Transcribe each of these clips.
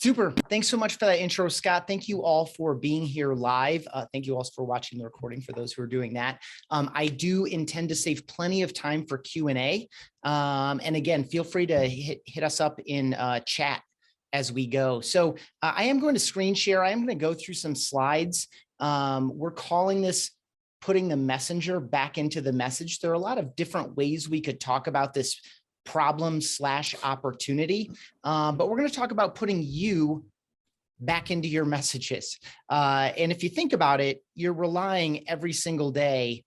Super. Thanks so much for that intro, Scott. Thank you all for being here live. Thank you also for watching the recording for those who are doing that. I do intend to save plenty of time for Q&A. And again, feel free to hit us up in chat as we go. So I am going to screen share. I am going to go through some slides. We're calling this putting the messenger back into the message. There are a lot of different ways we could talk about this problem/opportunity, but we're going to talk about putting you back into your messages. And if you think about it, you're relying every single day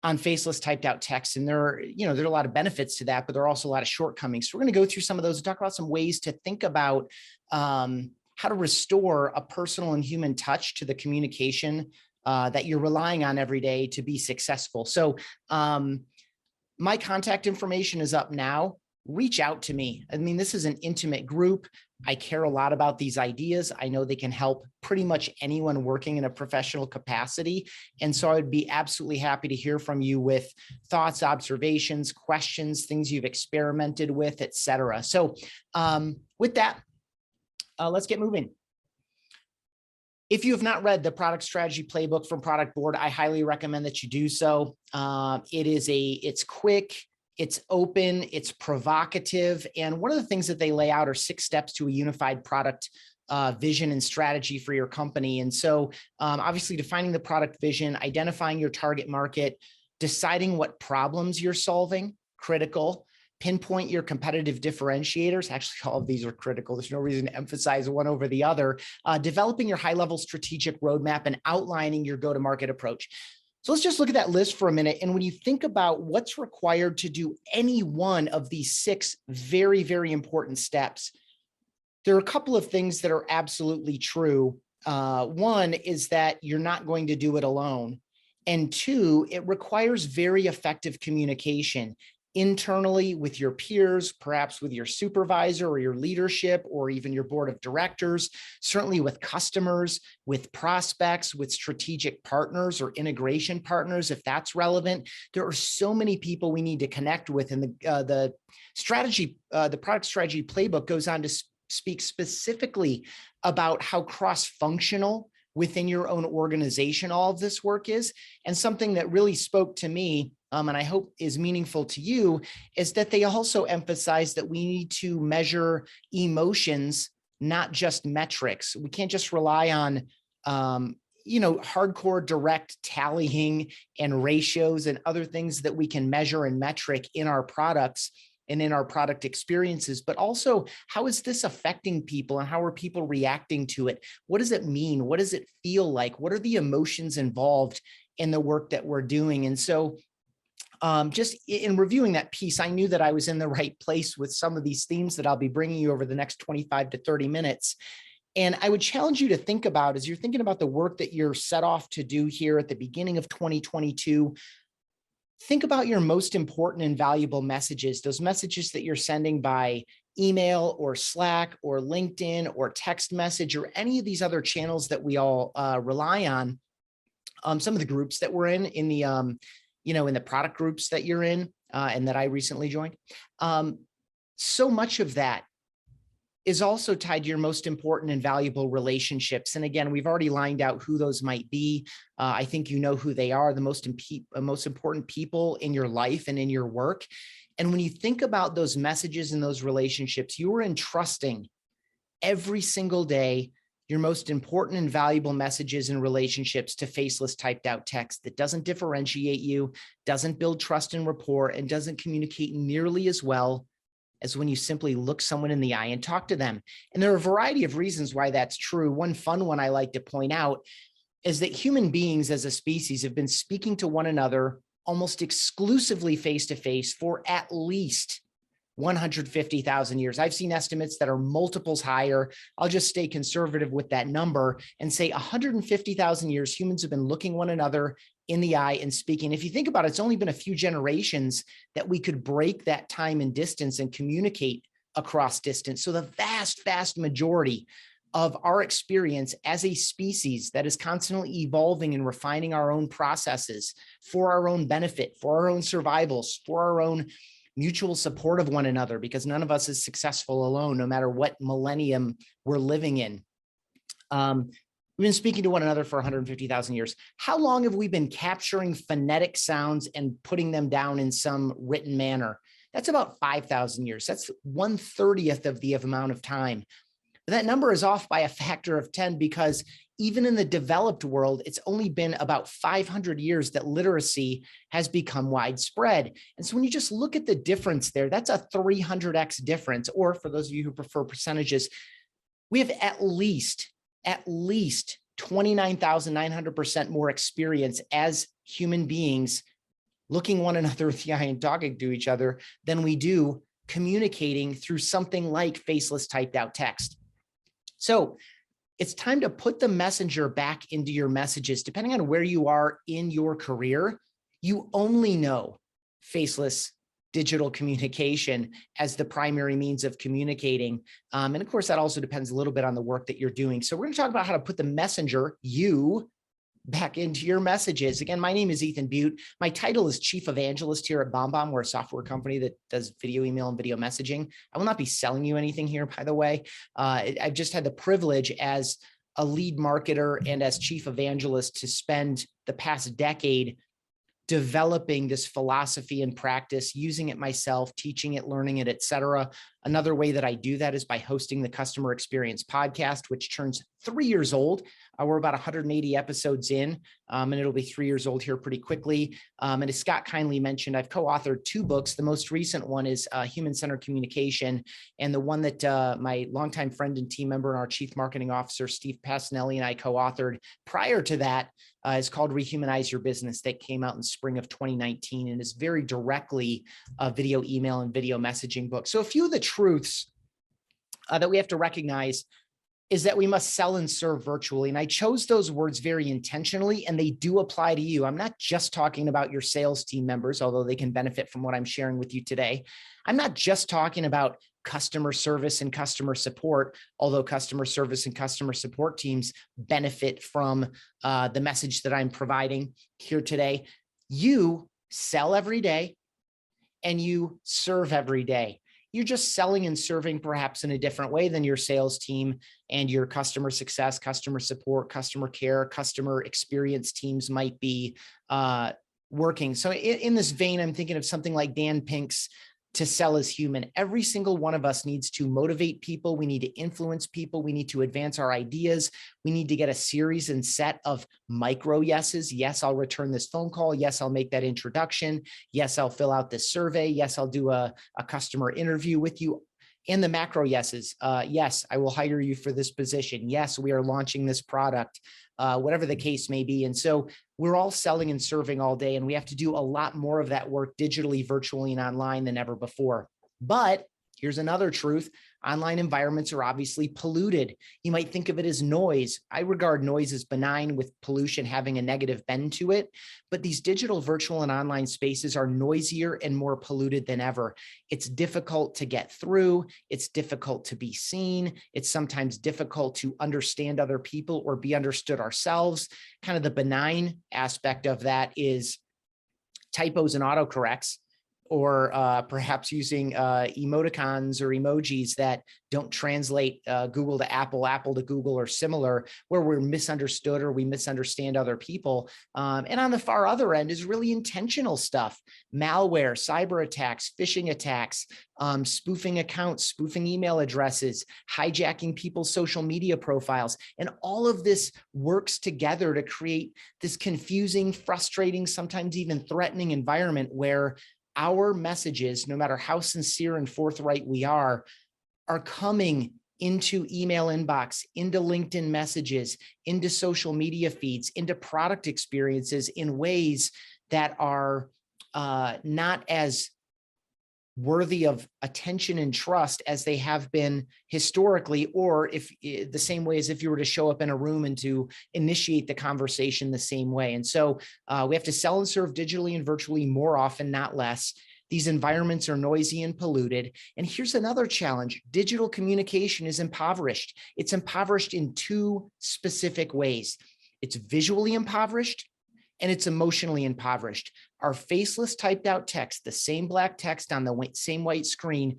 on faceless typed out text. And there are a lot of benefits to that, but there are also a lot of shortcomings. So we're going to go through some of those and talk about some ways to think about how to restore a personal and human touch to the communication that you're relying on every day to be successful. So my contact information is up now. Reach out to me. I mean, this is an intimate group. I care a lot about these ideas. I know they can help pretty much anyone working in a professional capacity. And so I would be absolutely happy to hear from you with thoughts, observations, questions, things you've experimented with, etc. So with that, let's get moving. If you have not read the product strategy playbook from Productboard, I highly recommend that you do so. It's quick, it's open, it's provocative. And one of the things that they lay out are 6 steps to a unified product vision and strategy for your company. And so obviously defining the product vision, identifying your target market, deciding what problems you're solving, critical. Pinpoint your competitive differentiators. Actually, all of these are critical. There's no reason to emphasize one over the other. Developing your high-level strategic roadmap and outlining your go-to-market approach. So let's just look at that list for a minute. And when you think about what's required to do any one of these 6 very, very important steps, there are a couple of things that are absolutely true. One is that you're not going to do it alone. And 2, it requires very effective communication internally with your peers, perhaps with your supervisor or your leadership, or even your board of directors, certainly with customers, with prospects, with strategic partners or integration partners, if that's relevant. There are so many people we need to connect with. And the product strategy playbook goes on to speak specifically about how cross-functional within your own organization all of this work is. And something that really spoke to me, and I hope is meaningful to you, is that they also emphasize that we need to measure emotions, not just metrics. We can't just rely on hardcore direct tallying and ratios and other things that we can measure and metric in our products and in our product experiences, but also how is this affecting people and how are people reacting to it? What does it mean? What does it feel like? What are the emotions involved in the work that we're doing? And so just in reviewing that piece, I knew that I was in the right place with some of these themes that I'll be bringing you over the next 25 to 30 minutes. And I would challenge you to think about, as you're thinking about the work that you're set off to do here at the beginning of 2022, think about your most important and valuable messages, those messages that you're sending by email or Slack or LinkedIn or text message or any of these other channels that we all rely on. Some of the groups that we're in the in the product groups that you're in and that I recently joined. So much of that is also tied to your most important and valuable relationships. And again, we've already lined out who those might be. I think you know who they are, the most important people in your life and in your work. And when you think about those messages and those relationships, you are entrusting every single day your most important and valuable messages and relationships to faceless typed out text that doesn't differentiate you, doesn't build trust and rapport, and doesn't communicate nearly as well as when you simply look someone in the eye and talk to them. And there are a variety of reasons why that's true. One fun one I like to point out is that human beings as a species have been speaking to one another almost exclusively face-to-face for at least 150,000 years. I've seen estimates that are multiples higher. I'll just stay conservative with that number and say 150,000 years, humans have been looking one another in the eye and speaking. If you think about it, it's only been a few generations that we could break that time and distance and communicate across distance. So the vast, vast majority of our experience as a species that is constantly evolving and refining our own processes for our own benefit, for our own survivals, for our own mutual support of one another, because none of us is successful alone, no matter what millennium we're living in. We've been speaking to one another for 150,000 years. How long have we been capturing phonetic sounds and putting them down in some written manner? That's about 5,000 years. That's 1/30th of the amount of time. But that number is off by a factor of 10, because even in the developed world, it's only been about 500 years that literacy has become widespread. And so when you just look at the difference there, that's a 300x difference. Or for those of you who prefer percentages, we have at least 29,900% more experience as human beings looking one another in the eye and talking to each other than we do communicating through something like faceless typed out text. So it's time to put the messenger back into your messages. Depending on where you are in your career, you only know faceless digital communication as the primary means of communicating. And of course, that also depends a little bit on the work that you're doing. So we're going to talk about how to put the messenger, you, back into your messages. Again, my name is Ethan Beute. My title is Chief Evangelist here at BombBomb. We're a software company that does video, email, and video messaging. I will not be selling you anything here, by the way. I've just had the privilege as a lead marketer and as Chief Evangelist to spend the past decade developing this philosophy and practice, using it myself, teaching it, learning it, et cetera. Another way that I do that is by hosting the Customer Experience podcast, which turns 3 years old. We're about 180 episodes in, and it'll be 3 years old here pretty quickly. And as Scott kindly mentioned, I've co-authored 2 books. The most recent one is Human-Centered Communication, and the one that my longtime friend and team member and our Chief Marketing Officer, Steve Passanelli, and I co-authored prior to that is called Rehumanize Your Business, that came out in spring of 2019 and is very directly a video, email, and video messaging book. So a few of the truths that we have to recognize is that we must sell and serve virtually. And I chose those words very intentionally, and they do apply to you. I'm not just talking about your sales team members, although they can benefit from what I'm sharing with you today. I'm not just talking about customer service and customer support, although customer service and customer support teams benefit from the message that I'm providing here today. You sell every day and you serve every day. You're just selling and serving perhaps in a different way than your sales team and your customer success, customer support, customer care, customer experience teams might be working. So in this vein, I'm thinking of something like Dan Pink's To Sell is Human. Every single one of us needs to motivate people. We need to influence people. We need to advance our ideas. We need to get a series and set of micro yeses. Yes, I'll return this phone call. Yes, I'll make that introduction. Yes, I'll fill out this survey. Yes, I'll do a customer interview with you. And the macro yeses. Yes, I will hire you for this position. Yes, we are launching this product, whatever the case may be. And so we're all selling and serving all day, and we have to do a lot more of that work digitally, virtually, and online than ever before. But here's another truth. Online environments are obviously polluted. You might think of it as noise. I regard noise as benign, with pollution having a negative bend to it. But these digital, virtual, and online spaces are noisier and more polluted than ever. It's difficult to get through. It's difficult to be seen. It's sometimes difficult to understand other people or be understood ourselves. Kind of the benign aspect of that is typos and autocorrects, or perhaps using emoticons or emojis that don't translate Google to Apple, Apple to Google, or similar, where we're misunderstood or we misunderstand other people. And on the far other end is really intentional stuff: malware, cyber attacks, phishing attacks, spoofing accounts, spoofing email addresses, hijacking people's social media profiles. And all of this works together to create this confusing, frustrating, sometimes even threatening environment where our messages, no matter how sincere and forthright we are coming into email inbox, into LinkedIn messages, into social media feeds, into product experiences in ways that are not as worthy of attention and trust as they have been historically, or if the same way as if you were to show up in a room and to initiate the conversation the same way. And so we have to sell and serve digitally and virtually more often, not less. These environments are noisy and polluted. And here's another challenge. Digital communication is impoverished. It's impoverished in 2 specific ways. It's visually impoverished and it's emotionally impoverished. Our faceless typed out text, the same black text on the same white screen,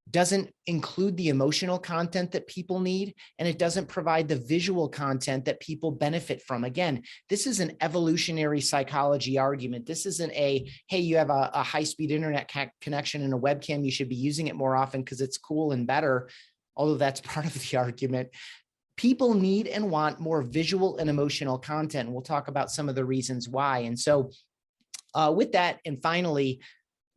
doesn't include the emotional content that people need, and it doesn't provide the visual content that people benefit from. Again, this is an evolutionary psychology argument. This isn't a, hey, you have a high-speed internet connection and a webcam, you should be using it more often because it's cool and better, although that's part of the argument. People need and want more visual and emotional content. We'll talk about some of the reasons why. And so with that, and finally,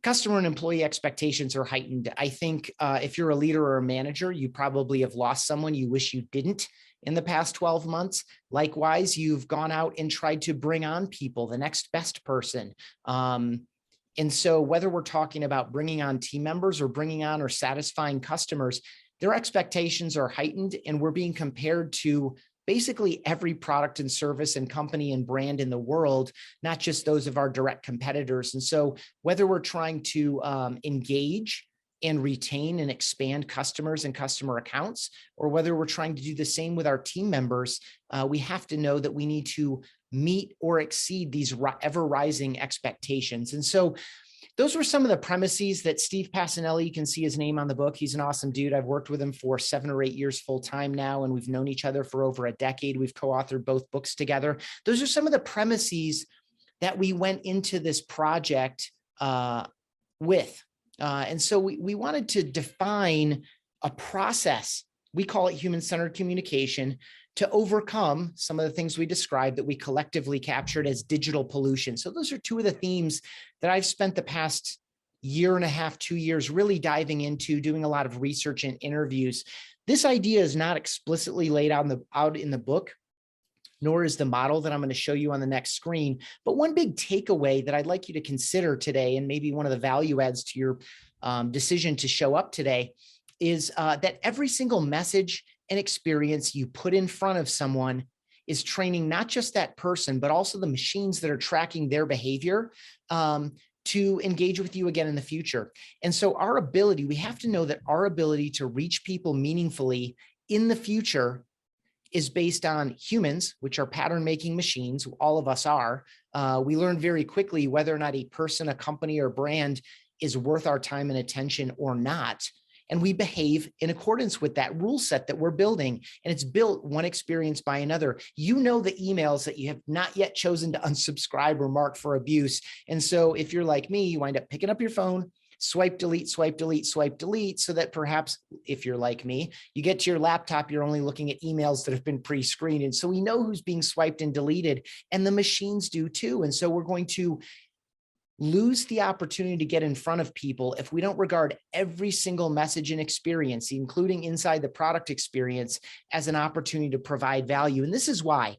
customer and employee expectations are heightened. I think if you're a leader or a manager, you probably have lost someone you wish you didn't in the past 12 months. Likewise, you've gone out and tried to bring on people, the next best person. And so whether we're talking about bringing on team members or bringing on or satisfying customers, their expectations are heightened, and we're being compared to basically every product and service and company and brand in the world, not just those of our direct competitors. And so whether we're trying to engage and retain and expand customers and customer accounts, or whether we're trying to do the same with our team members, we have to know that we need to meet or exceed these ever rising expectations. And so those were some of the premises that Steve Passanelli, you can see his name on the book. He's an awesome dude. I've worked with him for 7 or 8 years full time now, and we've known each other for over a decade. We've co-authored both books together. Those are some of the premises that we went into this project with. And so we wanted to define a process. We call it human-centered communication, to overcome some of the things we described that we collectively captured as digital pollution. So those are two of the themes that I've spent the past year and a half, 2 years really diving into, doing a lot of research and interviews. This idea is not explicitly laid out in the book, nor is the model that I'm going to show you on the next screen. But one big takeaway that I'd like you to consider today, and maybe one of the value adds to your decision to show up today, is that every single message and experience you put in front of someone is training not just that person, but also the machines that are tracking their behavior to engage with you again in the future. And so our ability, we have to know that our ability to reach people meaningfully in the future is based on humans, which are pattern-making machines. All of us are. We learn very quickly whether or not a person, a company, or brand is worth our time and attention or not. And we behave in accordance with that rule set that we're building. And it's built one experience by another. You know the emails that you have not yet chosen to unsubscribe or mark for abuse. And so if you're like me, you wind up picking up your phone, swipe, delete, swipe, delete, swipe, delete, so that perhaps if you're like me, you get to your laptop, you're only looking at emails that have been pre-screened. And so we know who's being swiped and deleted, and the machines do too. And so we're going to lose the opportunity to get in front of people if we don't regard every single message and experience, including inside the product experience, as an opportunity to provide value. And this is why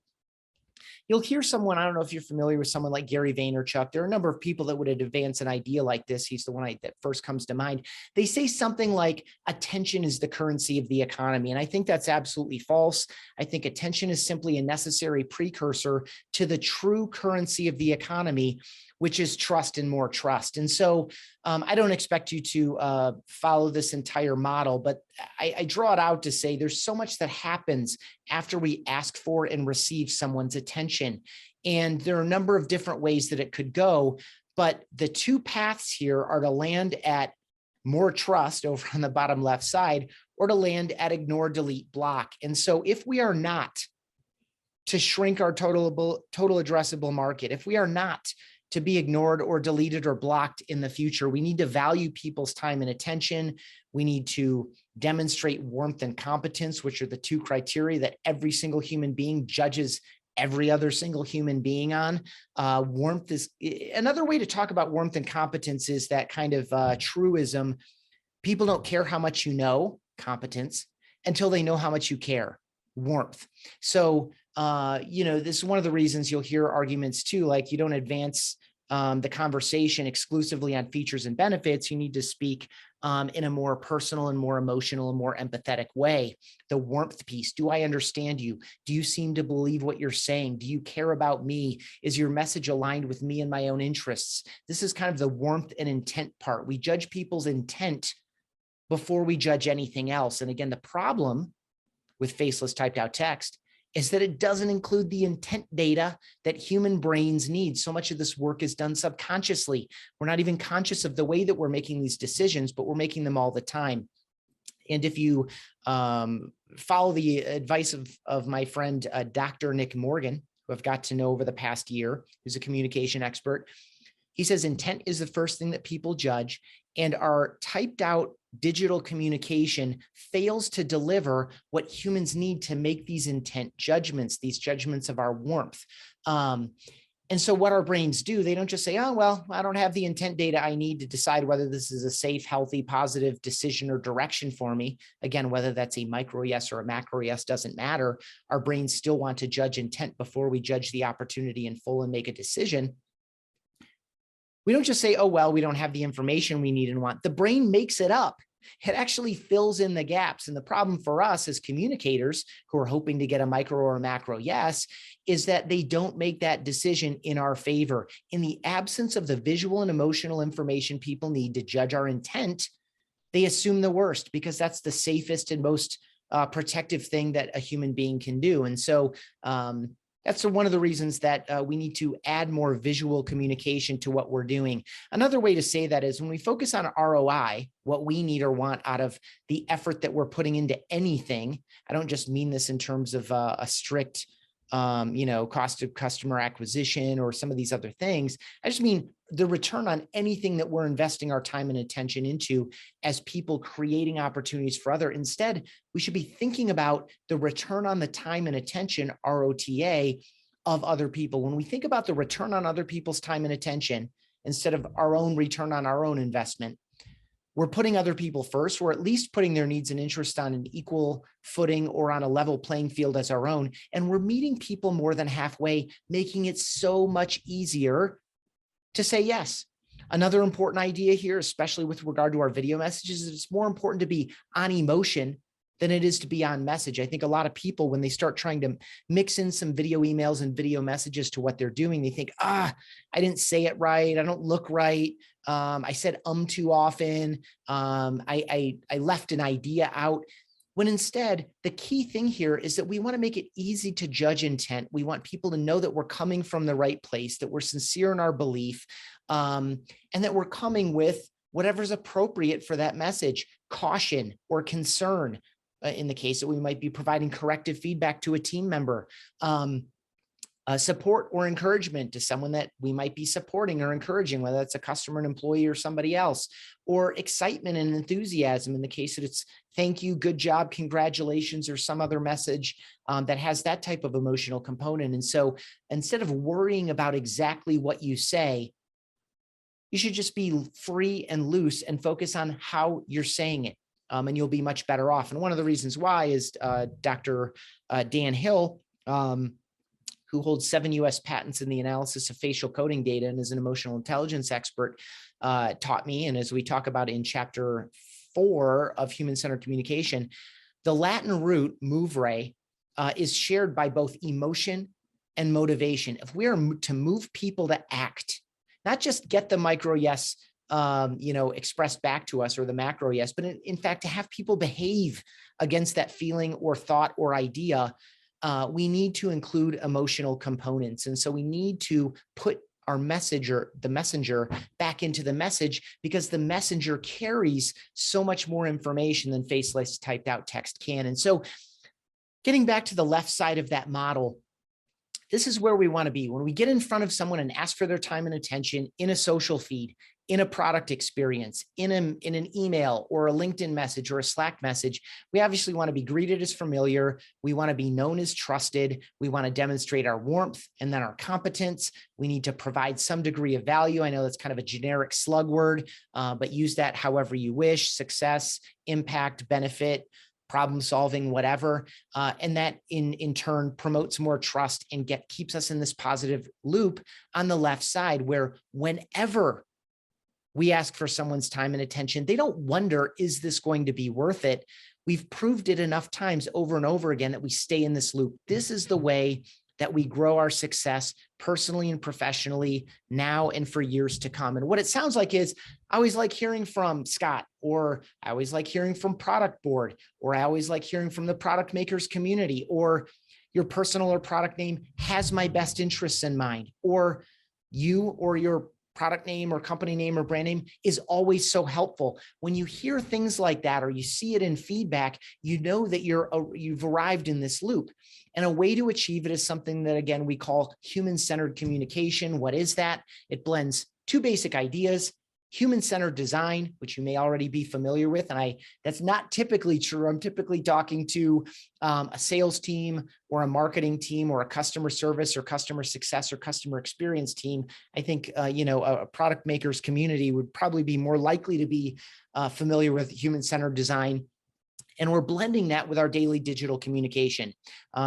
you'll hear someone, I don't know if you're familiar with someone like Gary Vaynerchuk. There are a number of people that would advance an idea like this. He's the one that first comes to mind. They say something like attention is the currency of the economy. And I think that's absolutely false. I think attention is simply a necessary precursor to the true currency of the economy, which is trust and more trust. And so I don't expect you to follow this entire model, but I draw it out to say there's so much that happens after we ask for and receive someone's attention. And there are a number of different ways that it could go, but the two paths here are to land at more trust over on the bottom left side, or to land at ignore, delete, block. And so if we are not to shrink our total addressable market, if we are not to be ignored or deleted or blocked in the future, we need to value people's time and attention. We need to demonstrate warmth and competence, which are the two criteria that every single human being judges every other single human being on. Warmth is another way to talk about warmth and competence, is that kind of truism. People don't care how much you know, competence, until they know how much you care, warmth. So, this is one of the reasons you'll hear arguments too, like you don't advance the conversation exclusively on features and benefits. You need to speak in a more personal and more emotional and more empathetic way. The warmth piece. Do I understand you? Do you seem to believe what you're saying? Do you care about me? Is your message aligned with me and my own interests? This is kind of the warmth and intent part. We judge people's intent before we judge anything else. And again, the problem with faceless typed out text is that it doesn't include the intent data that human brains need. So much of this work is done subconsciously. We're not even conscious of the way that we're making these decisions, but we're making them all the time. And if you follow the advice of my friend, Dr. Nick Morgan, who I've got to know over the past year, who's a communication expert, he says intent is the first thing that people judge, and our typed out digital communication fails to deliver what humans need to make these intent judgments, these judgments of our warmth. And so what our brains do, they don't just say, oh, well, I don't have the intent data I need to decide whether this is a safe, healthy, positive decision or direction for me. Again, whether that's a micro yes or a macro yes doesn't matter. Our brains still want to judge intent before we judge the opportunity in full and make a decision. We don't just say, oh, well, we don't have the information we need and want. The brain makes it up. It actually fills in the gaps. And the problem for us as communicators who are hoping to get a micro or a macro yes is that they don't make that decision in our favor. In the absence of the visual and emotional information people need to judge our intent, they assume the worst because that's the safest and most protective thing that a human being can do. And so that's one of the reasons that we need to add more visual communication to what we're doing. Another way to say that is when we focus on ROI, what we need or want out of the effort that we're putting into anything. I don't just mean this in terms of a strict, cost of customer acquisition or some of these other things. I just mean the return on anything that we're investing our time and attention into as people creating opportunities for others. Instead, we should be thinking about the return on the time and attention, ROTA, of other people. When we think about the return on other people's time and attention, instead of our own return on our own investment, we're putting other people first, or at least putting their needs and interests on an equal footing or on a level playing field as our own. And we're meeting people more than halfway, making it so much easier to say yes. Another important idea here, especially with regard to our video messages, is it's more important to be on emotion than it is to be on message. I think a lot of people, when they start trying to mix in some video emails and video messages to what they're doing, they think, I didn't say it right. I don't look right. I said too often. I left an idea out. When instead, the key thing here is that we want to make it easy to judge intent. We want people to know that we're coming from the right place, that we're sincere in our belief, and that we're coming with whatever's appropriate for that message, caution or concern. In the case that we might be providing corrective feedback to a team member, support or encouragement to someone that we might be supporting or encouraging, whether it's a customer, an employee, or somebody else, or excitement and enthusiasm in the case that it's thank you, good job, congratulations, or some other message that has that type of emotional component. And so instead of worrying about exactly what you say, you should just be free and loose and focus on how you're saying it. And you'll be much better off. And one of the reasons why is Dr. Dan Hill, who holds 7 US patents in the analysis of facial coding data and is an emotional intelligence expert, taught me. And as we talk about in chapter 4 of human-centered communication, the Latin root movere is shared by both emotion and motivation. If we are to move people to act, not just get the micro yes expressed back to us or the macro yes, but in fact, to have people behave against that feeling or thought or idea, we need to include emotional components. And so we need to put our the messenger back into the message, because the messenger carries so much more information than faceless typed out text can. And so getting back to the left side of that model, this is where we want to be. When we get in front of someone and ask for their time and attention in a social feed, in a product experience, in an email or a LinkedIn message or a Slack message, we obviously want to be greeted as familiar. We want to be known as trusted. We want to demonstrate our warmth and then our competence. We need to provide some degree of value. I know that's kind of a generic slug word, but use that however you wish: success, impact, benefit, problem solving, whatever. And that in turn promotes more trust and keeps us in this positive loop on the left side, where whenever we ask for someone's time and attention, they don't wonder, is this going to be worth it? We've proved it enough times over and over again that we stay in this loop. This is the way that we grow our success personally and professionally now and for years to come. And what it sounds like is, I always like hearing from Scott, or I always like hearing from Productboard, or I always like hearing from the product makers community, or your personal or product name has my best interests in mind, or you or your product name or company name or brand name is always so helpful. When you hear things like that, or you see it in feedback, you know that you've arrived in this loop. And a way to achieve it is something that, again, we call human-centered communication. What is that? It blends two basic ideas: human-centered design, which you may already be familiar with. And that's not typically true. I'm typically talking to a sales team or a marketing team or a customer service or customer success or customer experience team. I think, a product makers community would probably be more likely to be familiar with human-centered design. And we're blending that with our daily digital communication.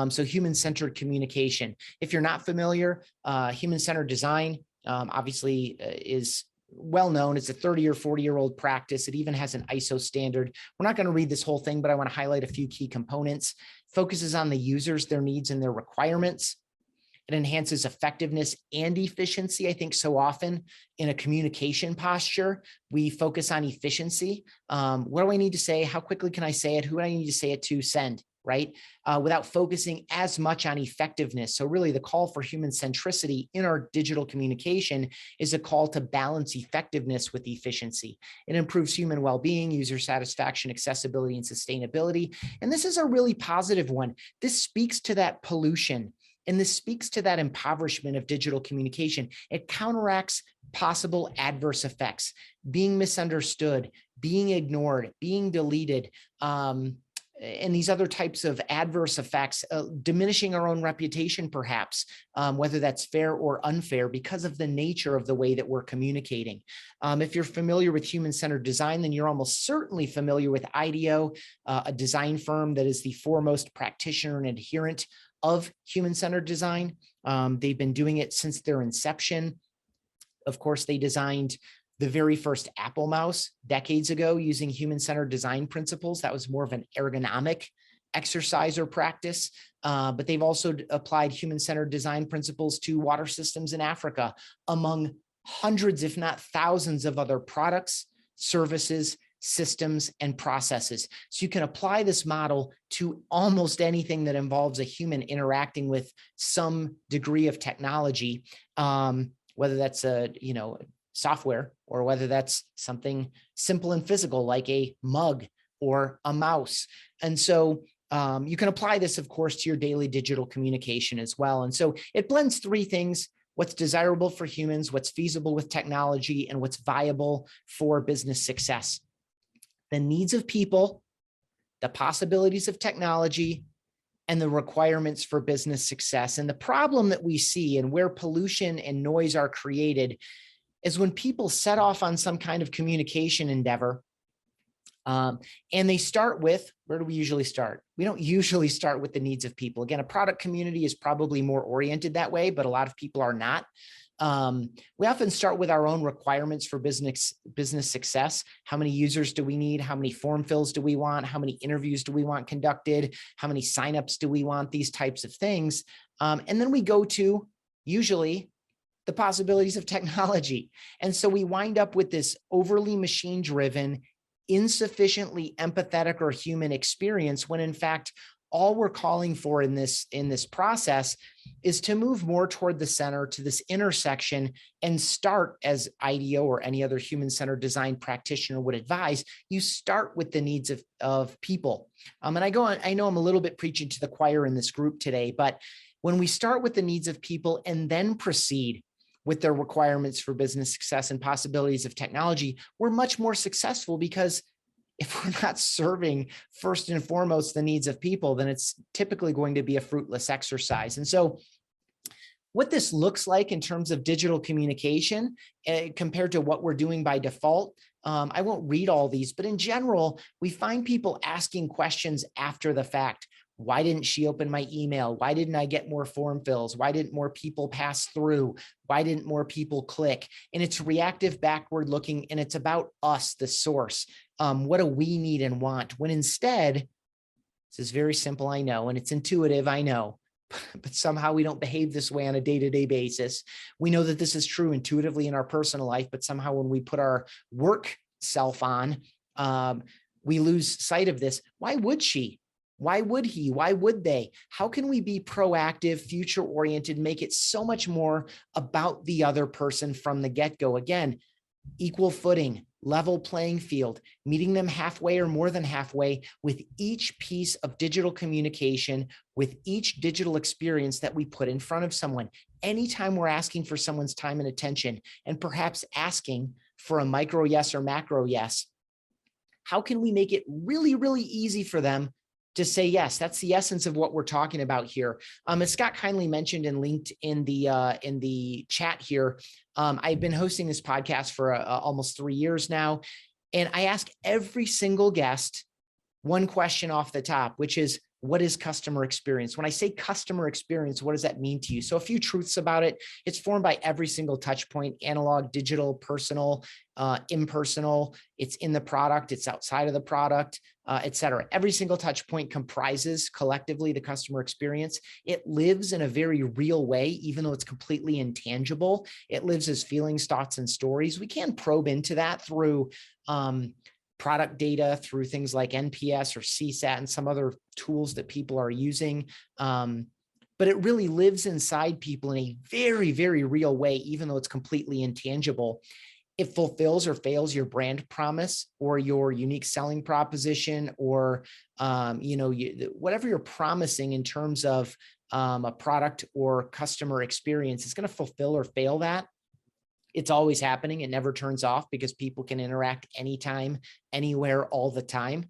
So human-centered communication. If you're not familiar, human-centered design obviously is well known. It's a 30 or 40-year-old practice. It even has an ISO standard. We're not going to read this whole thing, but I want to highlight a few key components. Focuses on the users, their needs, and their requirements. It enhances effectiveness and efficiency. I think so often in a communication posture, we focus on efficiency. What do I need to say? How quickly can I say it? Who do I need to say it to? Send, right? Without focusing as much on effectiveness. So really the call for human centricity in our digital communication is a call to balance effectiveness with efficiency. It improves human well-being, user satisfaction, accessibility, and sustainability. And this is a really positive one. This speaks to that pollution. And this speaks to that impoverishment of digital communication. It counteracts possible adverse effects: being misunderstood, being ignored, being deleted, and these other types of adverse effects, diminishing our own reputation, perhaps, whether that's fair or unfair, because of the nature of the way that we're communicating. If you're familiar with human-centered design, then you're almost certainly familiar with IDEO, a design firm that is the foremost practitioner and adherent of human-centered design. They've been doing it since their inception. Of course, they designed the very first Apple mouse decades ago using human-centered design principles. That was more of an ergonomic exercise or practice, but they've also applied human-centered design principles to water systems in Africa, among hundreds, if not thousands, of other products, services, systems, and processes. So you can apply this model to almost anything that involves a human interacting with some degree of technology, whether that's software, or whether that's something simple and physical like a mug or a mouse. And so you can apply this, of course, to your daily digital communication as well. And so it blends three things: what's desirable for humans, what's feasible with technology, and what's viable for business success. The needs of people, the possibilities of technology, and the requirements for business success. And the problem that we see, and where pollution and noise are created, is when people set off on some kind of communication endeavor, and they start with, where do we usually start? We don't usually start with the needs of people. Again, a product community is probably more oriented that way, but a lot of people are not. We often start with our own requirements for business success. How many users do we need? How many form fills do we want? How many interviews do we want conducted? How many signups do we want? These types of things. And then we go to, usually, the possibilities of technology. And so we wind up with this overly machine-driven, insufficiently empathetic or human experience, when in fact, all we're calling for in this process is to move more toward the center, to this intersection, and start, as IDEO or any other human-centered design practitioner would advise, you start with the needs of people. And I know I'm a little bit preaching to the choir in this group today, but when we start with the needs of people and then proceed with their requirements for business success and possibilities of technology, we're much more successful, because if we're not serving first and foremost the needs of people, then it's typically going to be a fruitless exercise. And so what this looks like in terms of digital communication compared to what we're doing by default, I won't read all these, but in general, we find people asking questions after the fact. Why didn't she open my email? Why didn't I get more form fills? Why didn't more people pass through? Why didn't more people click? And it's reactive, backward looking, and it's about us, the source. What do we need and want? When instead, this is very simple, I know, and it's intuitive, I know, but somehow we don't behave this way on a day-to-day basis. We know that this is true intuitively in our personal life, but somehow when we put our work self on, we lose sight of this. Why would she Why would he? Why would they? How can we be proactive, future oriented, make it so much more about the other person from the get-go? Again, equal footing, level playing field, meeting them halfway or more than halfway with each piece of digital communication, with each digital experience that we put in front of someone. Anytime we're asking for someone's time and attention, and perhaps asking for a micro yes or macro yes, how can we make it really, really easy for them to say yes? That's the essence of what we're talking about here. As Scott kindly mentioned and linked in the chat here, I've been hosting this podcast for almost 3 years now, and I ask every single guest one question off the top, which is, what is customer experience? When I say customer experience, what does that mean to you? So a few truths about it. It's formed by every single touch point: analog, digital, personal, impersonal. It's in the product, it's outside of the product, et cetera. Every single touch point comprises collectively the customer experience. It lives in a very real way, even though it's completely intangible. It lives as feelings, thoughts, and stories. We can probe into that through product data, through things like NPS or CSAT and some other tools that people are using. But it really lives inside people in a very, very real way, even though it's completely intangible. It fulfills or fails your brand promise or your unique selling proposition, or whatever you're promising in terms of a product or customer experience. It's going to fulfill or fail that. It's always happening. It never turns off because people can interact anytime, anywhere, all the time.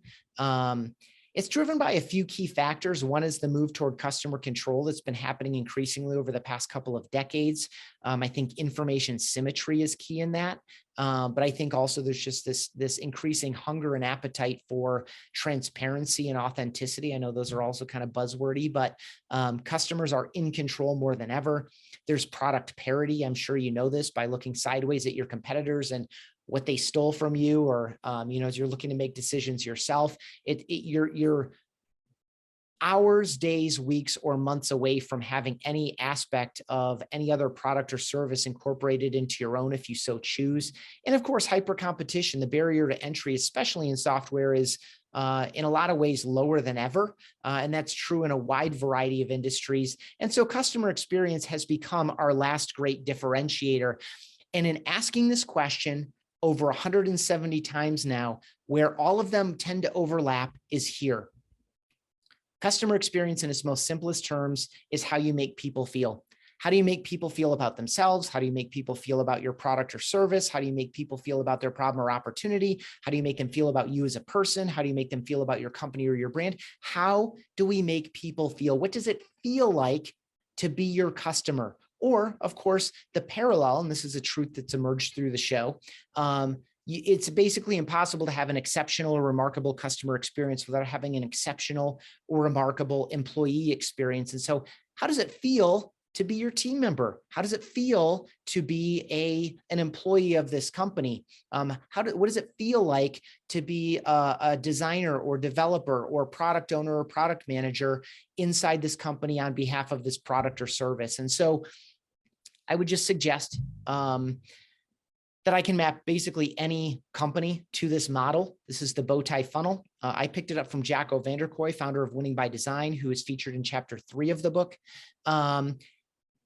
It's driven by a few key factors. One is the move toward customer control that's been happening increasingly over the past couple of decades. I think information symmetry is key in that. But I think also there's just this increasing hunger and appetite for transparency and authenticity. I know those are also kind of buzzwordy, but customers are in control more than ever. There's product parity. I'm sure you know this by looking sideways at your competitors and what they stole from you, or as you're looking to make decisions yourself. You're hours, days, weeks, or months away from having any aspect of any other product or service incorporated into your own, if you so choose. And of course, hyper competition. The barrier to entry, especially in software, is in a lot of ways lower than ever. And that's true in a wide variety of industries. And so customer experience has become our last great differentiator. And in asking this question over 170 times now, where all of them tend to overlap is here. Customer experience in its most simplest terms is how you make people feel. How do you make people feel about themselves? How do you make people feel about your product or service? How do you make people feel about their problem or opportunity? How do you make them feel about you as a person? How do you make them feel about your company or your brand? How do we make people feel? What does it feel like to be your customer? Or, of course, the parallel, and this is a truth that's emerged through the show, it's basically impossible to have an exceptional or remarkable customer experience without having an exceptional or remarkable employee experience. And so how does it feel to be your team member? How does it feel to be an employee of this company? What does it feel like to be a designer or developer or product owner or product manager inside this company on behalf of this product or service? And so I would just suggest that I can map basically any company to this model. This is the bow tie funnel. I picked it up from Jacco van der Kooi, founder of Winning by Design, who is featured in chapter 3 of the book.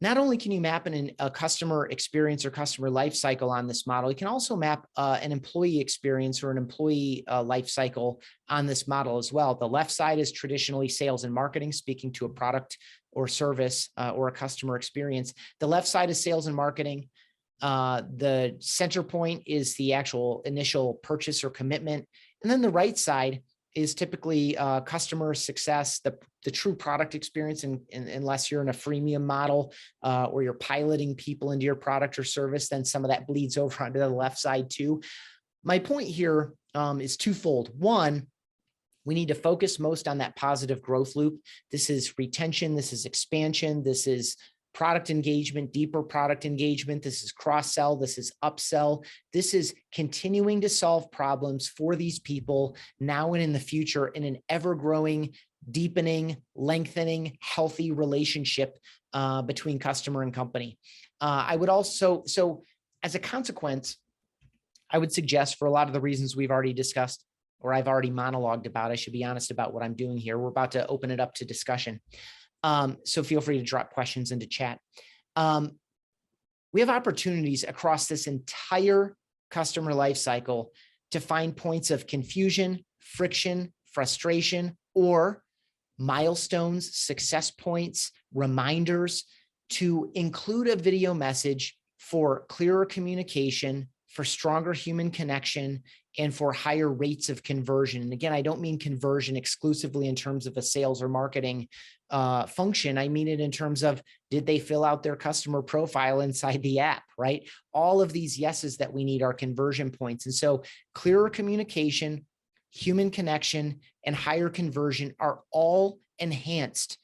Not only can you map a customer experience or customer life cycle on this model, you can also map an employee experience or an employee life cycle on this model as well. The left side is traditionally sales and marketing, speaking to a product or service or a customer experience. The left side is sales and marketing. The center point is the actual initial purchase or commitment. And then the right side is typically customer success, the true product experience, unless you're in a freemium model or you're piloting people into your product or service, then some of that bleeds over onto the left side too. My point here is twofold. One, we need to focus most on that positive growth loop. This is retention, this is expansion, this is product engagement, deeper product engagement. This is cross-sell. This is upsell. This is continuing to solve problems for these people now and in the future in an ever-growing, deepening, lengthening, healthy relationship between customer and company. I would also, so as a consequence, I would suggest, for a lot of the reasons we've already discussed, or I've already monologued about. I should be honest about what I'm doing here. We're about to open it up to discussion. So feel free to drop questions into chat. We have opportunities across this entire customer life cycle to find points of confusion, friction, frustration, or milestones, success points, reminders, to include a video message for clearer communication, for stronger human connection, and for higher rates of conversion. And again, I don't mean conversion exclusively in terms of a sales or marketing function. I mean it in terms of, did they fill out their customer profile inside the app, right? All of these yeses that we need are conversion points. And so clearer communication, human connection, and higher conversion are all enhanced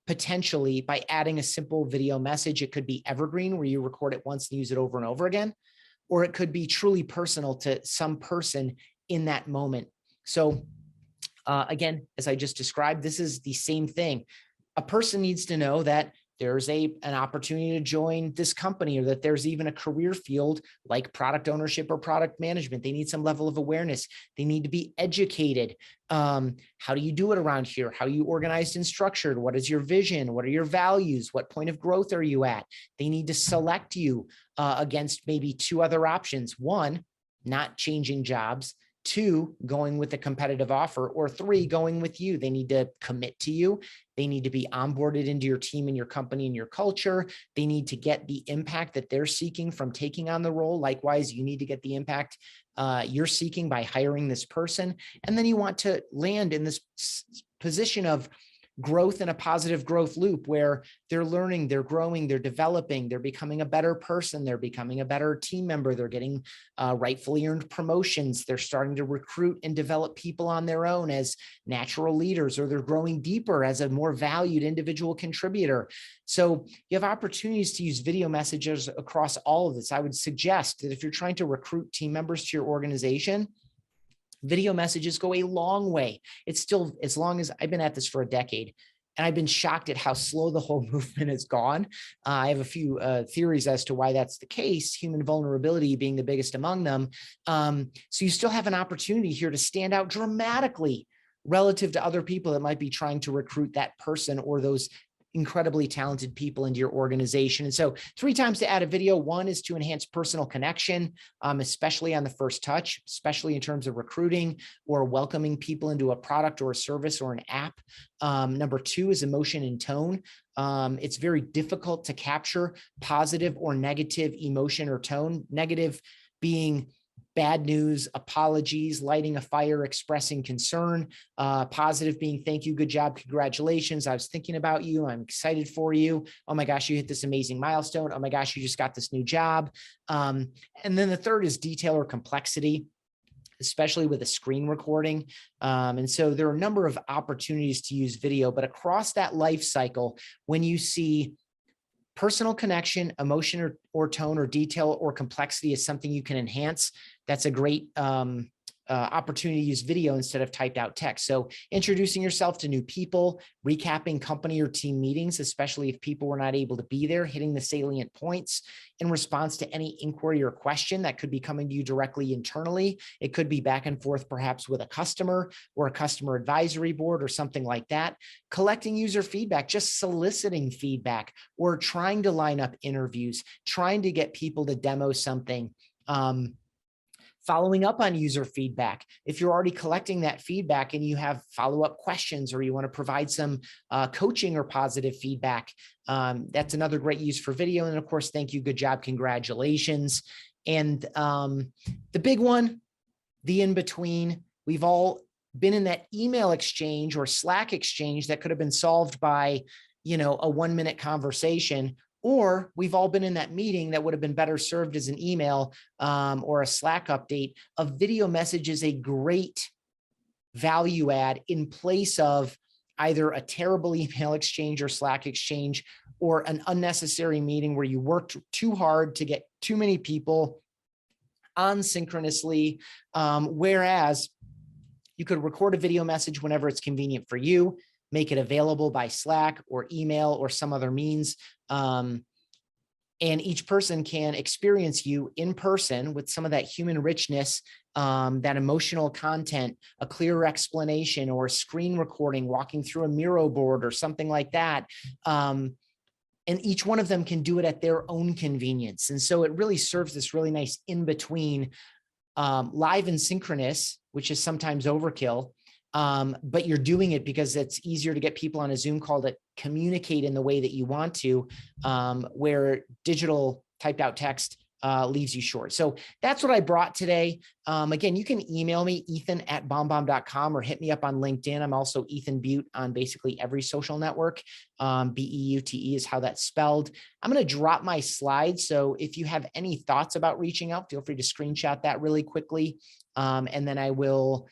potentially by adding a simple video message. It could be evergreen, where you record it once and use it over and over again, or it could be truly personal to some person in that moment. So again, as I just described, this is the same thing. A person needs to know that there's an opportunity to join this company, or that there's even a career field like product ownership or product management. They need some level of awareness. They need to be educated. How do you do it around here? How are you organized and structured? What is your vision? What are your values? What point of growth are you at? They need to select you against maybe two other options. One, not changing jobs. Two, going with a competitive offer, or three, going with you. They need to commit to you. They need to be onboarded into your team and your company and your culture. They need to get the impact that they're seeking from taking on the role. Likewise, you need to get the impact you're seeking by hiring this person. And then you want to land in this position of growth in a positive growth loop, where they're learning, they're growing, they're developing, they're becoming a better person, they're becoming a better team member, they're getting rightfully earned promotions, they're starting to recruit and develop people on their own as natural leaders, or they're growing deeper as a more valued individual contributor. So you have opportunities to use video messages across all of this. I would suggest that if you're trying to recruit team members to your organization, video messages go a long way. It's still, as long as I've been at this for a decade, and I've been shocked at how slow the whole movement has gone. I have a few theories as to why that's the case, human vulnerability being the biggest among them. So you still have an opportunity here to stand out dramatically relative to other people that might be trying to recruit that person or those incredibly talented people into your organization. And so 3 times to add a video. One is to enhance personal connection, especially on the first touch, especially in terms of recruiting or welcoming people into a product or a service or an app. Number 2 is emotion and tone. It's very difficult to capture positive or negative emotion or tone. Negative being bad news, apologies, lighting a fire, expressing concern. Positive being thank you, good job, congratulations, I was thinking about you, I'm excited for you. Oh my gosh, you hit this amazing milestone. Oh my gosh, you just got this new job. And then the third is detail or complexity, especially with a screen recording. And so there are a number of opportunities to use video, but across that life cycle, when you see personal connection, emotion or tone or detail or complexity is something you can enhance, that's a great opportunity to use video instead of typed out text. So introducing yourself to new people, recapping company or team meetings, especially if people were not able to be there, hitting the salient points in response to any inquiry or question that could be coming to you directly internally. It could be back and forth, perhaps with a customer or a customer advisory board or something like that. Collecting user feedback, just soliciting feedback, or trying to line up interviews, trying to get people to demo something. Following up on user feedback. If you're already collecting that feedback and you have follow-up questions, or you want to provide some coaching or positive feedback, that's another great use for video. And of course, thank you, good job, congratulations. And the big one, the in-between. We've all been in that email exchange or Slack exchange that could have been solved by, a 1-minute conversation. Or we've all been in that meeting that would have been better served as an email or a Slack update. A video message is a great value add in place of either a terrible email exchange or Slack exchange, or an unnecessary meeting where you worked too hard to get too many people on synchronously. Whereas you could record a video message whenever it's convenient for you, make it available by Slack or email or some other means. And each person can experience you in person with some of that human richness, that emotional content, a clearer explanation, or a screen recording, walking through a Miro board or something like that. And each one of them can do it at their own convenience. And so it really serves this really nice in between, live and synchronous, which is sometimes overkill. But you're doing it because it's easier to get people on a Zoom call to communicate in the way that you want to, where digital typed out text leaves you short. So that's what I brought today. Again, you can email me, ethan@bombbomb.com, or hit me up on LinkedIn. I'm also Ethan Beute on basically every social network. Beute is how that's spelled. I'm going to drop my slides. So if you have any thoughts about reaching out, feel free to screenshot that really quickly. And then I will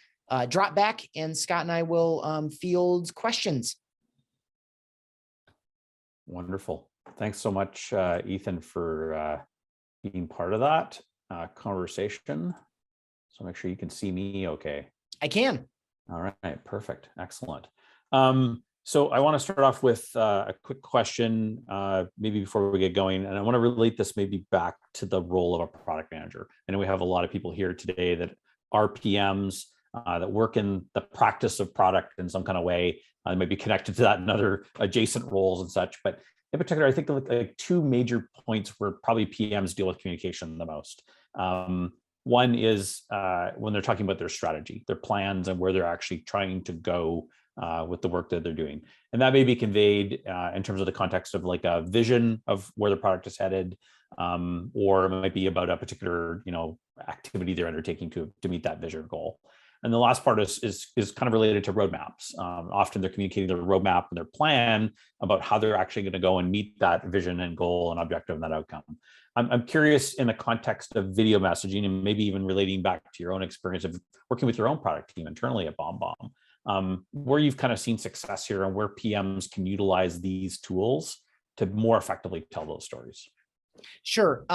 drop back, and Scott and I will field questions. Wonderful. Thanks so much, Ethan, for being part of that conversation. So make sure you can see me okay. I can. All right, perfect. Excellent. So I want to start off with a quick question, maybe before we get going, and I want to relate this maybe back to the role of a product manager. I know we have a lot of people here today that are PMs, that work in the practice of product in some kind of way. They might be connected to that in other adjacent roles and such. But in particular, I think like two major points where probably PMs deal with communication the most. One is when they're talking about their strategy, their plans, and where they're actually trying to go with the work that they're doing. And that may be conveyed in terms of the context of like a vision of where the product is headed, or it might be about a particular, activity they're undertaking to meet that vision or goal. And the last part is kind of related to roadmaps. Often they're communicating their roadmap and their plan about how they're actually going to go and meet that vision and goal and objective and that outcome. I'm curious in the context of video messaging, and maybe even relating back to your own experience of working with your own product team internally at BombBomb, where you've kind of seen success here and where PMs can utilize these tools to more effectively tell those stories. Sure.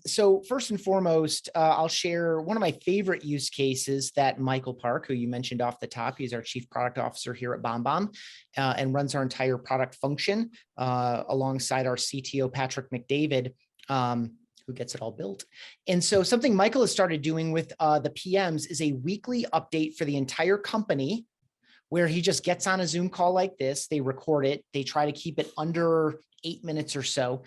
So first and foremost, I'll share one of my favorite use cases that Michael Park, who you mentioned off the top, he's our Chief Product Officer here at BombBomb, and runs our entire product function alongside our CTO, Patrick McDavid, who gets it all built. And so something Michael has started doing with the PMs is a weekly update for the entire company, where he just gets on a Zoom call like this. They record it. They try to keep it under 8 minutes or so.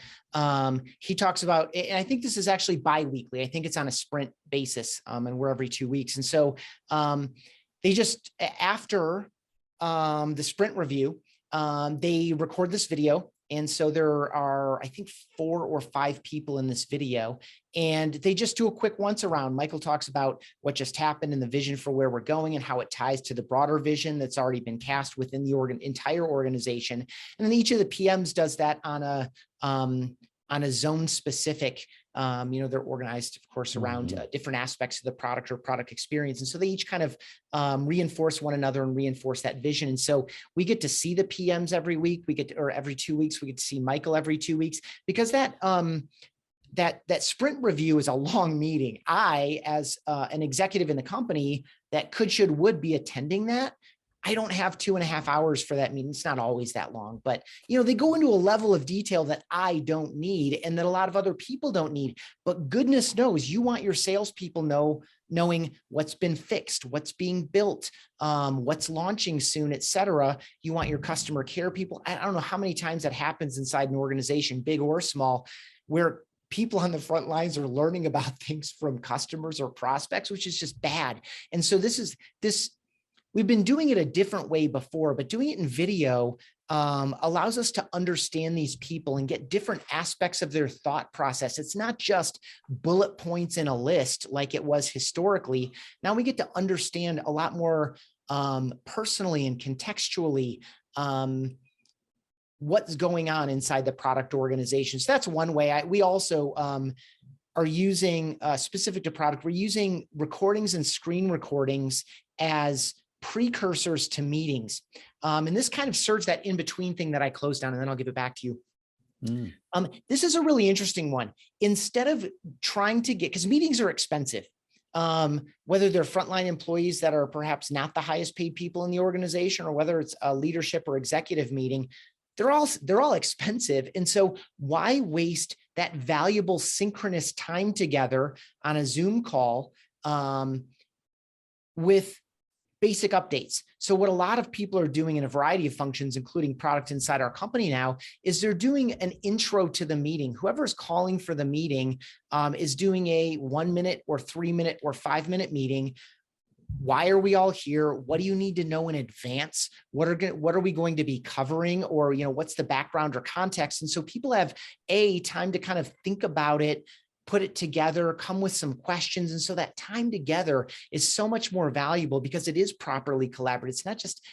He talks about, and I think this is actually bi-weekly. I think it's on a sprint basis, and we're every 2 weeks. And so they just, after the sprint review, they record this video. And so there are, I think, 4 or 5 people in this video, and they just do a quick once around. Michael talks about what just happened and the vision for where we're going and how it ties to the broader vision that's already been cast within the entire organization. And then each of the PMs does that on a zone specific, they're organized, of course, around different aspects of the product or product experience. And so they each kind of reinforce one another and reinforce that vision. And so we get to see the PMs every week. Or every 2 weeks, we get to see Michael every 2 weeks, because that sprint review is a long meeting. I, as an executive in the company that could, should, would be attending that, I don't have 2.5 hours for that meeting. It's not always that long, but they go into a level of detail that I don't need and that a lot of other people don't need. But goodness knows, you want your salespeople knowing what's been fixed, what's being built, what's launching soon, et cetera. You want your customer care people. I don't know how many times that happens inside an organization, big or small, where people on the front lines are learning about things from customers or prospects, which is just bad. And so we've been doing it a different way before, but doing it in video allows us to understand these people and get different aspects of their thought process. It's not just bullet points in a list like it was historically. Now we get to understand a lot more personally and contextually what's going on inside the product organization. So that's one way. We also are using, specific to product, we're using recordings and screen recordings as precursors to meetings. And this kind of serves that in-between thing that I closed down, and then I'll give it back to you. This is a really interesting one. Instead of trying to because meetings are expensive, whether they're frontline employees that are perhaps not the highest paid people in the organization, or whether it's a leadership or executive meeting, they're all expensive. And so why waste that valuable synchronous time together on a Zoom call with basic updates. So what a lot of people are doing in a variety of functions, including product inside our company now, is they're doing an intro to the meeting. Whoever's calling for the meeting is doing a 1 minute or 3 minute or 5 minute meeting. Why are we all here? What do you need to know in advance? What are we going to be covering? Or, what's the background or context? And so people have time to kind of think about it, put it together, come with some questions. And so that time together is so much more valuable because it is properly collaborated. It's not just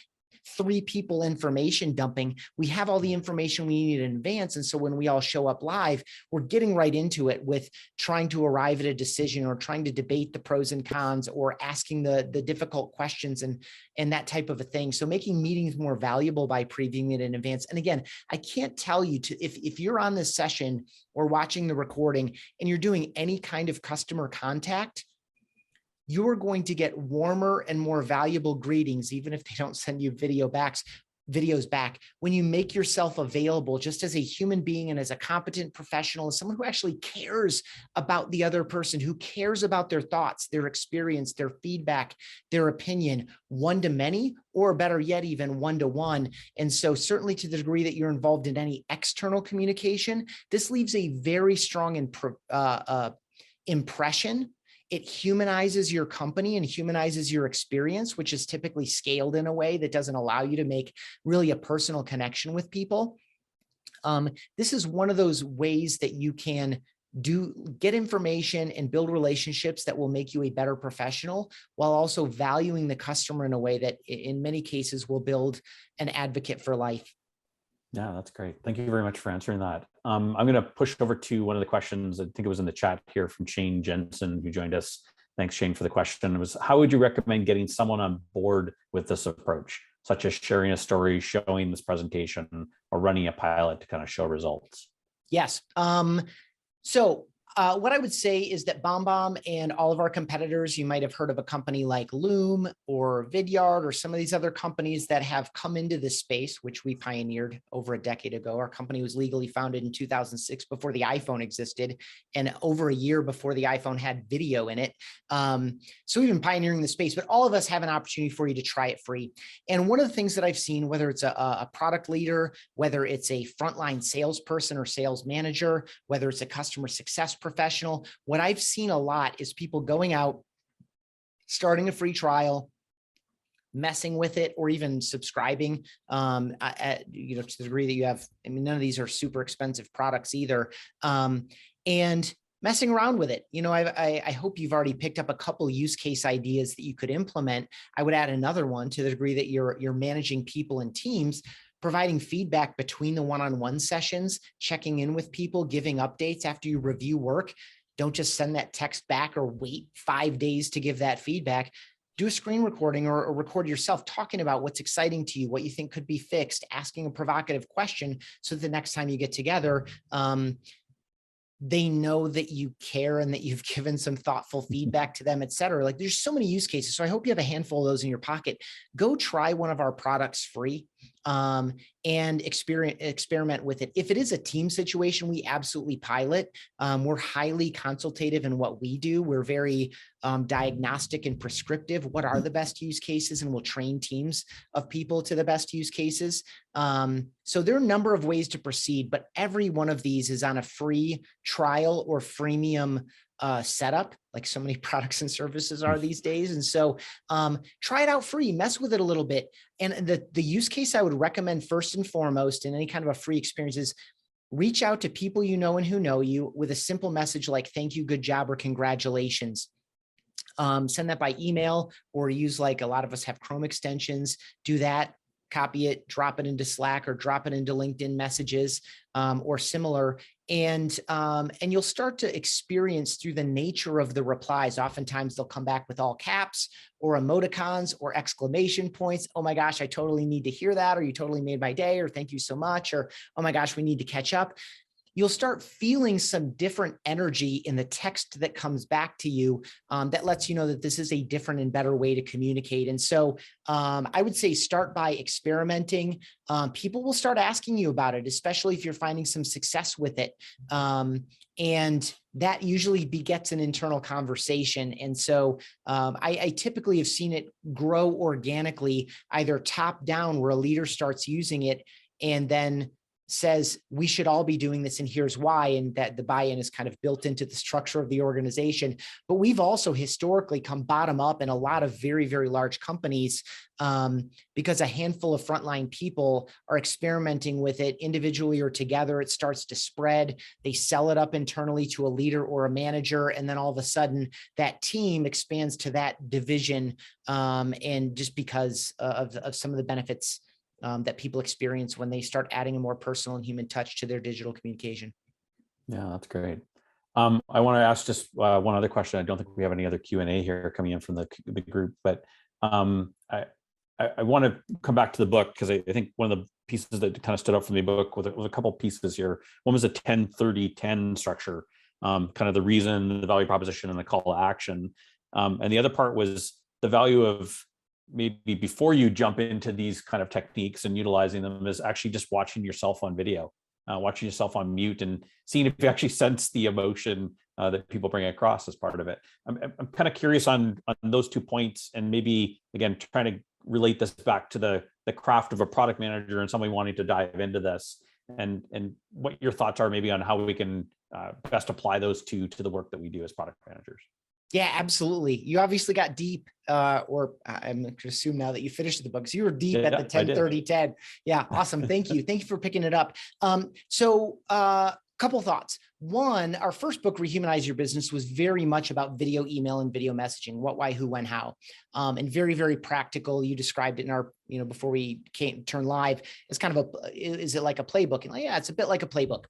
3 people information dumping. We have all the information we need in advance. And so when we all show up live, we're getting right into it with trying to arrive at a decision or trying to debate the pros and cons or asking the difficult questions and that type of a thing. So making meetings more valuable by previewing it in advance. And again, I can't tell you if you're on this session or watching the recording and you're doing any kind of customer contact, you're going to get warmer and more valuable greetings, even if they don't send you videos back, when you make yourself available just as a human being and as a competent professional, as someone who actually cares about the other person, who cares about their thoughts, their experience, their feedback, their opinion, one to many, or better yet, even one to one. And so certainly to the degree that you're involved in any external communication, this leaves a very strong impression. It humanizes your company and humanizes your experience, which is typically scaled in a way that doesn't allow you to make really a personal connection with people. This is one of those ways that you can get information and build relationships that will make you a better professional while also valuing the customer in a way that in many cases will build an advocate for life. Yeah, that's great. Thank you very much for answering that. I'm going to push over to one of the questions. I think it was in the chat here from Shane Jensen, who joined us. Thanks, Shane, for the question. It was, how would you recommend getting someone on board with this approach, such as sharing a story, showing this presentation, or running a pilot to kind of show results? Yes. So what I would say is that BombBomb and all of our competitors, you might have heard of a company like Loom or Vidyard or some of these other companies that have come into this space, which we pioneered over a decade ago. Our company was legally founded in 2006 before the iPhone existed and over a year before the iPhone had video in it. So we've been pioneering the space, but all of us have an opportunity for you to try it free. And one of the things that I've seen, whether it's a product leader, whether it's a frontline salesperson or sales manager, whether it's a customer success professional, what I've seen a lot is people going out, starting a free trial, messing with it, or even subscribing to the degree that you have. I mean, none of these are super expensive products either, and messing around with it. I hope you've already picked up a couple use case ideas that you could implement. I would add another one to the degree that you're managing people and teams, providing feedback between the one-on-one sessions, checking in with people, giving updates after you review work. Don't just send that text back or wait 5 days to give that feedback. Do a screen recording or record yourself talking about what's exciting to you, what you think could be fixed, asking a provocative question so that the next time you get together, they know that you care and that you've given some thoughtful feedback to them, et cetera. Like there's so many use cases. So I hope you have a handful of those in your pocket. Go try one of our products free and experiment with it. If it is a team situation, we absolutely pilot. We're highly consultative in what we do. We're very diagnostic and prescriptive. What are the best use cases? And we'll train teams of people to the best use cases. So there are a number of ways to proceed, but every one of these is on a free trial or freemium setup, like so many products and services are these days. And so try it out free, mess with it a little bit. And the use case I would recommend first and foremost in any kind of a free experience is reach out to people you know and who know you with a simple message like, thank you, good job, or congratulations. Send that by email or use, like a lot of us have Chrome extensions, do that. Copy it, drop it into Slack or drop it into LinkedIn messages or similar. And you'll start to experience through the nature of the replies. Oftentimes they'll come back with all caps or emoticons or exclamation points. Oh my gosh, I totally need to hear that. Or you totally made my day, or thank you so much. Or, oh my gosh, we need to catch up. you'll start feeling some different energy in the text that comes back to you that lets you know that this is a different and better way to communicate. And so I would say start by experimenting. People will start asking you about it, especially if you're finding some success with it. And that usually begets an internal conversation. And so I typically have seen it grow organically, either top down where a leader starts using it and then says, we should all be doing this and here's why, and that the buy-in is kind of built into the structure of the organization. But we've also historically come bottom up in a lot of very, very large companies because a handful of frontline people are experimenting with it individually or together. It starts to spread. They sell it up internally to a leader or a manager, and then all of a sudden that team expands to that division, and just because of some of the benefits that people experience when they start adding a more personal and human touch to their digital communication. Yeah, that's great. I want to ask just one other question. I don't think we have any other Q&A here coming in from the group, but I want to come back to the book because I think one of the pieces that kind of stood out from the book was a couple pieces here. One was a 10-30-10 structure, kind of the reason, the value proposition, and the call to action. And the other part was the value of maybe before you jump into these kind of techniques and utilizing them is actually just watching yourself on video, watching yourself on mute and seeing if you actually sense the emotion that people bring across as part of it. I'm kind of curious on those 2 points, and maybe, again, trying to relate this back to the craft of a product manager and somebody wanting to dive into this, and what your thoughts are maybe on how we can best apply those to the work that we do as product managers. Yeah, absolutely. You obviously got deep, or I'm going to assume now that you finished the book. So you were deep at the 10-30-10. Yeah, awesome. Thank you. Thank you for picking it up. So couple thoughts. One, our first book, Rehumanize Your Business, was very much about video, email, and video messaging. What, why, who, when, how, and very, very practical. You described it in our, before we turn live, it's kind of is it like a playbook? And yeah, it's a bit like a playbook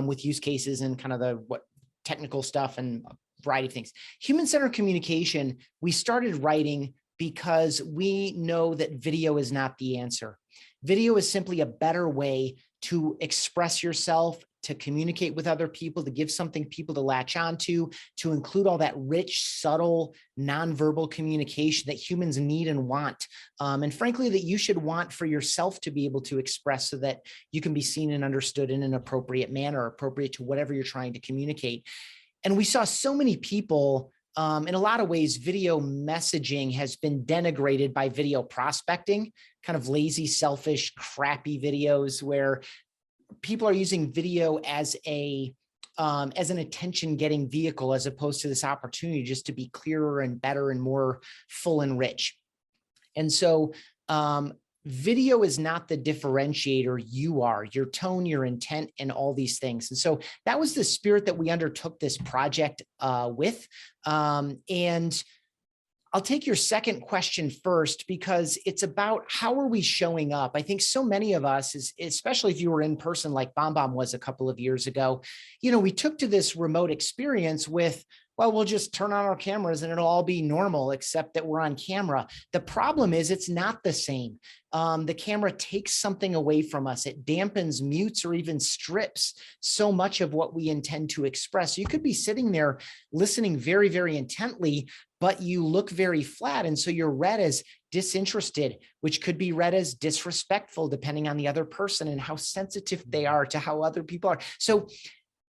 with use cases and kind of the technical stuff and variety of things. Human-centered communication, we started writing because we know that video is not the answer. Video is simply a better way to express yourself, to communicate with other people, to give something people to latch onto, to include all that rich, subtle, nonverbal communication that humans need and want. And frankly, that you should want for yourself to be able to express so that you can be seen and understood in an appropriate manner, appropriate to whatever you're trying to communicate. And we saw so many people, in a lot of ways, video messaging has been denigrated by video prospecting, kind of lazy, selfish, crappy videos where people are using video as an attention-getting vehicle, as opposed to this opportunity just to be clearer and better and more full and rich. And so video is not the differentiator. You are your tone, your intent, and all these things. And so that was the spirit that we undertook this project with. And I'll take your second question first, because it's about how are we showing up? I think so many of us, especially if you were in person like BombBomb was a couple of years ago, we took to this remote experience with, well, we'll just turn on our cameras and it'll all be normal, except that we're on camera. The problem is it's not the same. The camera takes something away from us. It dampens, mutes, or even strips so much of what we intend to express. You could be sitting there listening very, very intently, but you look very flat. And so you're read as disinterested, which could be read as disrespectful, depending on the other person and how sensitive they are to how other people are. So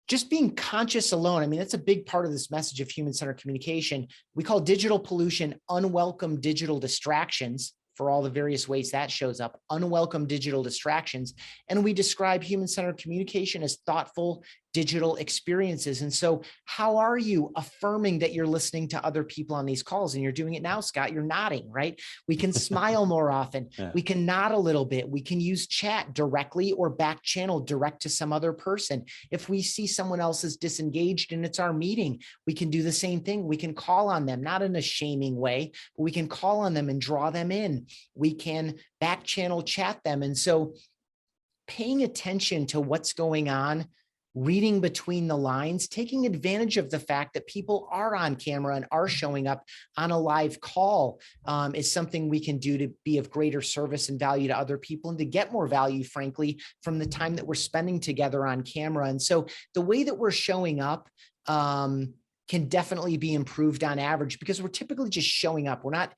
just being conscious alone, that's a big part of this message of human-centered communication. We call digital pollution unwelcome digital distractions, for all the various ways that shows up, unwelcome digital distractions. And we describe human-centered communication as thoughtful digital experiences. And so how are you affirming that you're listening to other people on these calls? And you're doing it now, Scott, you're nodding, right? We can smile more often. Yeah. We can nod a little bit. We can use chat directly or back channel direct to some other person. If we see someone else is disengaged and it's our meeting, we can do the same thing. We can call on them, not in a shaming way, but we can call on them and draw them in. We can back channel chat them. And so paying attention to what's going on reading between the lines, taking advantage of the fact that people are on camera and are showing up on a live call is something we can do to be of greater service and value to other people and to get more value, frankly, from the time that we're spending together on camera. And so the way that we're showing up can definitely be improved on average because we're typically just showing up. We're not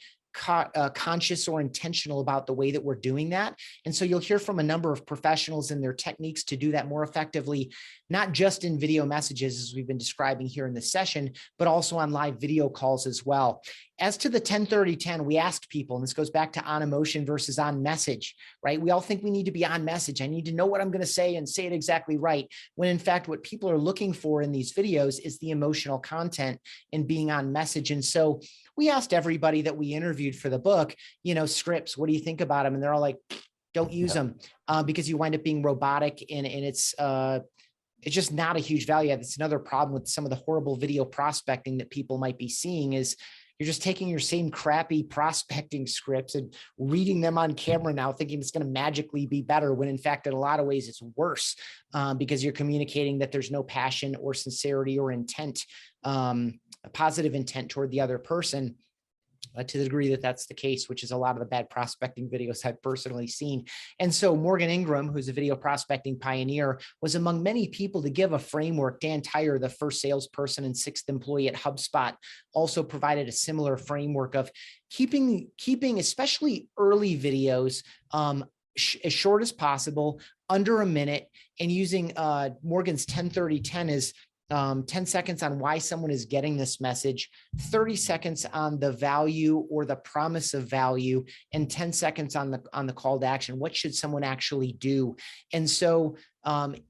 conscious or intentional about the way that we're doing that. And so you'll hear from a number of professionals and their techniques to do that more effectively, not just in video messages, as we've been describing here in this session, but also on live video calls as well. As to the 10-30-10, we asked people, and this goes back to on emotion versus on message, right? We all think we need to be on message. I need to know what I'm going to say and say it exactly right. When in fact, what people are looking for in these videos is the emotional content and being on message. And so we asked everybody that we interviewed for the book, scripts, what do you think about them? And they're all like, don't use them because you wind up being robotic and it's just not a huge value add. It's another problem with some of the horrible video prospecting that people might be seeing is you're just taking your same crappy prospecting scripts and reading them on camera now, thinking it's going to magically be better when in fact, in a lot of ways it's worse because you're communicating that there's no passion or sincerity or intent, a positive intent toward the other person. To the degree that that's the case, which is a lot of the bad prospecting videos I've personally seen. And so Morgan Ingram, who's a video prospecting pioneer, was among many people to give a framework. Dan Tyre, the first salesperson and sixth employee at HubSpot, also provided a similar framework of keeping especially early videos as short as possible, under a minute, and using Morgan's 10-30-10 as 10 seconds on why someone is getting this message, 30 seconds on the value or the promise of value, and 10 seconds on the call to action. What should someone actually do? And so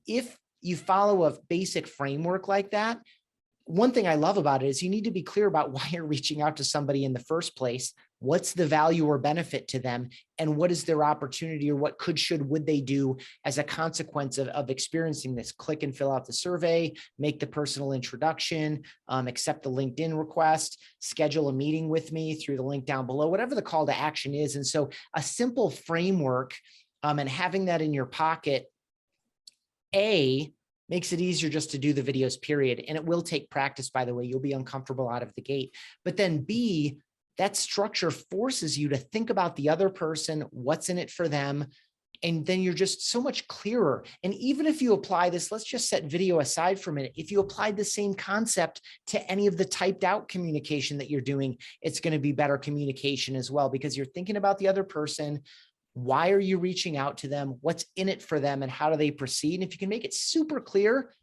if you follow a basic framework like that, one thing I love about it is you need to be clear about why you're reaching out to somebody in the first place. What's the value or benefit to them? And what is their opportunity, or what would they do as a consequence of experiencing this? Click and fill out the survey, make the personal introduction, accept the LinkedIn request, schedule a meeting with me through the link down below, whatever the call to action is. And so a simple framework and having that in your pocket, makes it easier just to do the videos, period. And it will take practice, by the way. You'll be uncomfortable out of the gate. But then B, that structure forces you to think about the other person, what's in it for them. And then you're just so much clearer. And even if you apply this, let's just set video aside for a minute. If you applied the same concept to any of the typed out communication that you're doing, it's going to be better communication as well, because you're thinking about the other person. Why are you reaching out to them? What's in it for them? And how do they proceed? And if you can make it super clear,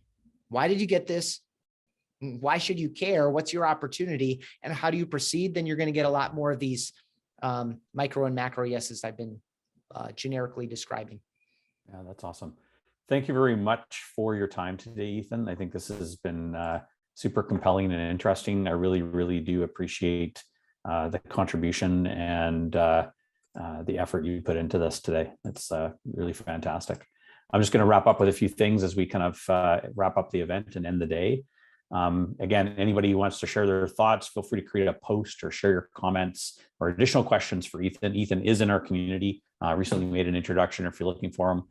why did you get this? Why should you care? What's your opportunity? And how do you proceed? Then you're going to get a lot more of these micro and macro yeses I've been generically describing. Yeah, that's awesome. Thank you very much for your time today, Ethan. I think this has been super compelling and interesting. I really, really do appreciate the contribution and the effort you put into this today. It's really fantastic. I'm just going to wrap up with a few things as we kind of wrap up the event and end the day. Again, anybody who wants to share their thoughts, feel free to create a post or share your comments or additional questions for Ethan. Ethan is in our community. Recently made an introduction. If you're looking for him,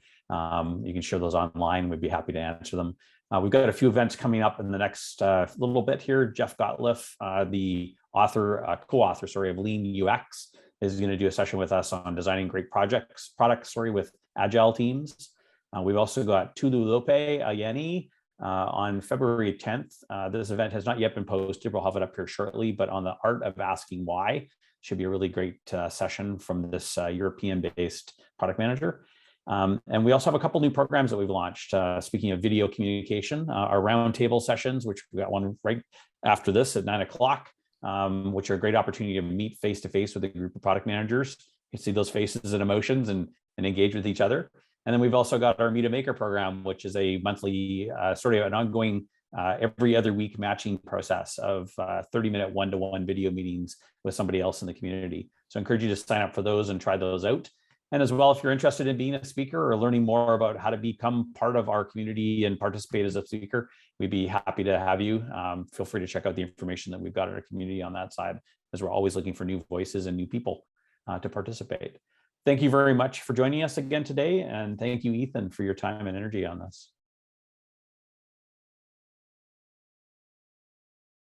you can share those online. We'd be happy to answer them. We've got a few events coming up in the next little bit here. Jeff Gottliff, the co-author of Lean UX, is going to do a session with us on designing great products with agile teams. We've also got Tulu Lope Ayeni on February 10th. This event has not yet been posted. We'll have it up here shortly, but on the art of asking why. Should be a really great session from this European-based product manager. And we also have a couple new programs that we've launched. Speaking of video communication, our roundtable sessions, which we got one right after this at 9 o'clock. Which are a great opportunity to meet face-to-face with a group of product managers. You see those faces and emotions and engage with each other. And then we've also got our Meet a Maker program, which is a monthly, sort of an ongoing, every other week matching process of 30-minute one-to-one video meetings with somebody else in the community. So I encourage you to sign up for those and try those out. And as well, if you're interested in being a speaker or learning more about how to become part of our community and participate as a speaker, we'd be happy to have you. Feel free to check out the information that we've got in our community on that side, as we're always looking for new voices and new people to participate. Thank you very much for joining us again today. And thank you, Ethan, for your time and energy on this.